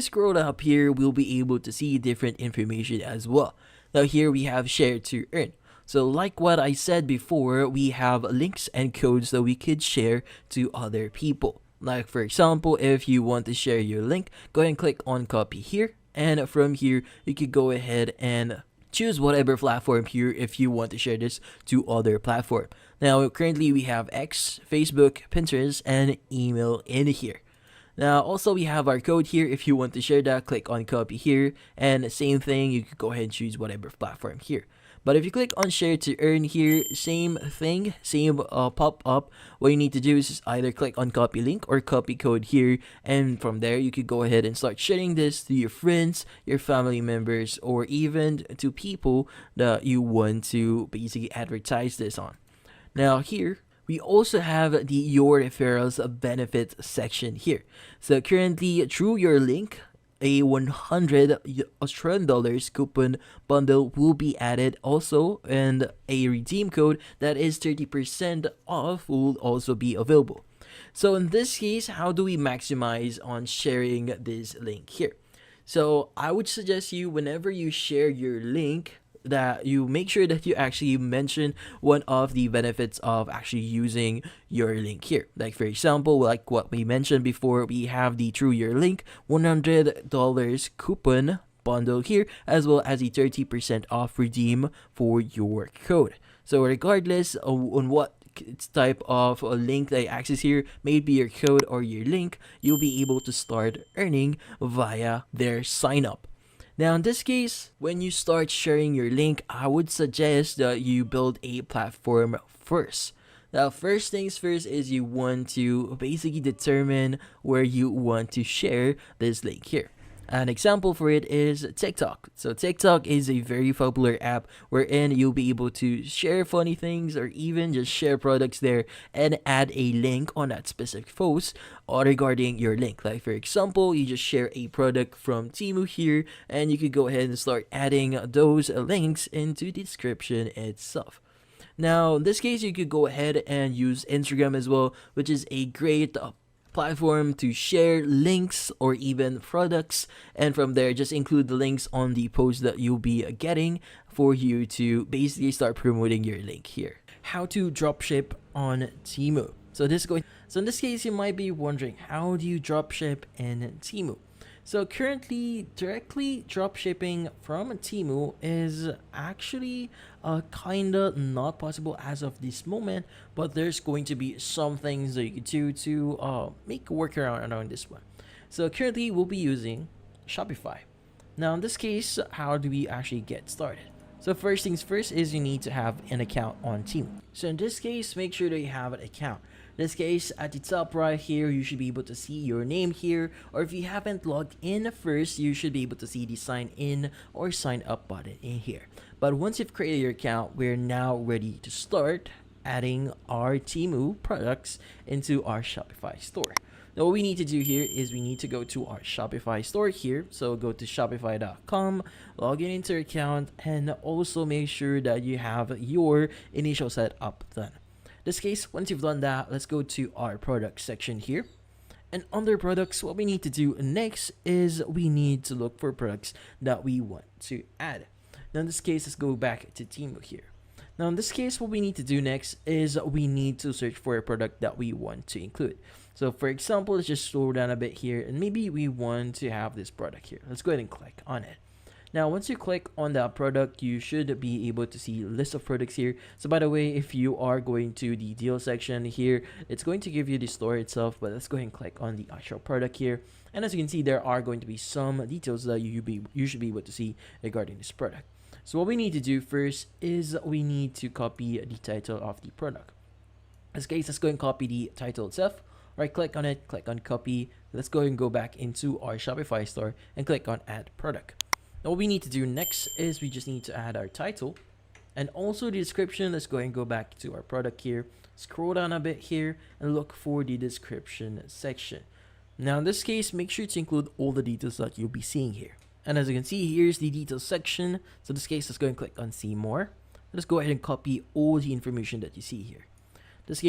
Scroll up here, we'll be able to see different information as well. Now here we have share to earn. So like what I said before, we have links and codes that we could share to other people. Like for example, if you want to share your link, go ahead and click on copy here. And from here, you could go ahead and choose whatever platform here if you want to share this to other platform. Now currently we have X, Facebook, Pinterest, and email in here. Now also we have our code here. If you want to share that, click on copy here, and same thing, you could go ahead and choose whatever platform here. But if you click on share to earn here, same thing, same pop up. What you need to do is just either click on copy link or copy code here, and from there you could go ahead and start sharing this to your friends, your family members, or even to people that you want to basically advertise this on. Now here we also have the your referrals benefits section here. So currently through your link, a 100 Australian dollars coupon bundle will be added also, and a redeem code that is 30% off will also be available. So in this case, how do we maximize on sharing this link here? So I would suggest you, whenever you share your link, that you make sure that you actually mention one of the benefits of actually using your link here. Like for example, like what we mentioned before, we have the Through Your Link $100 coupon bundle here, as well as a 30% off redeem for your code. So regardless on what type of link that you access here, maybe your code or your link, you'll be able to start earning via their sign up. Now in this case, when you start sharing your link, I would suggest that you build a platform first. Now first things first is you want to basically determine where you want to share this link here. An example for it is TikTok. So TikTok is a very popular app wherein you'll be able to share funny things or even just share products there and add a link on that specific post or regarding your link. Like for example, you just share a product from TEMU here, and you could go ahead and start adding those links into the description itself. Now in this case, you could go ahead and use Instagram as well, which is a great platform to share links or even products, and from there just include the links on the post that you'll be getting for you to basically start promoting your link here. How to dropship on TEMU. So in this case, you might be wondering, how do you dropship in TEMU? So currently, directly dropshipping from TEMU is actually kinda not possible as of this moment, but there's going to be some things that you can do to make a workaround around this one. So currently, we'll be using Shopify. Now in this case, how do we actually get started? So first things first is you need to have an account on TEMU. So in this case, make sure that you have an account. In this case, at the top right here, you should be able to see your name here, or if you haven't logged in first, you should be able to see the sign in or sign up button in here. But once you've created your account, we're now ready to start adding our TEMU products into our Shopify store. Now what we need to do here is we need to go to our Shopify store here. So go to shopify.com, log in into your account, and also make sure that you have your initial setup done. In this case, once you've done that, let's go to our product section here. And under products, what we need to do next is we need to look for products that we want to add. Now in this case, let's go back to TEMU here. Now in this case, what we need to do next is we need to search for a product that we want to include. So for example, let's just scroll down a bit here, and maybe we want to have this product here. Let's go ahead and click on it. Now once you click on that product, you should be able to see a list of products here. So by the way, if you are going to the deal section here, it's going to give you the store itself, but let's go ahead and click on the actual product here. And as you can see, there are going to be some details that you should be able to see regarding this product. So what we need to do first is we need to copy the title of the product. In this case, let's go and copy the title itself. Right click on it, click on copy. Let's go and go back into our Shopify store and click on add product. Now what we need to do next is we just need to add our title and also the description. Let's go and go back to our product here, scroll down a bit here, and look for the description section. Now in this case, make sure to include all the details that you'll be seeing here. And as you can see, here's the details section. So in this case, let's go and click on see more. Let's go ahead and copy all the information that you see here. In this case,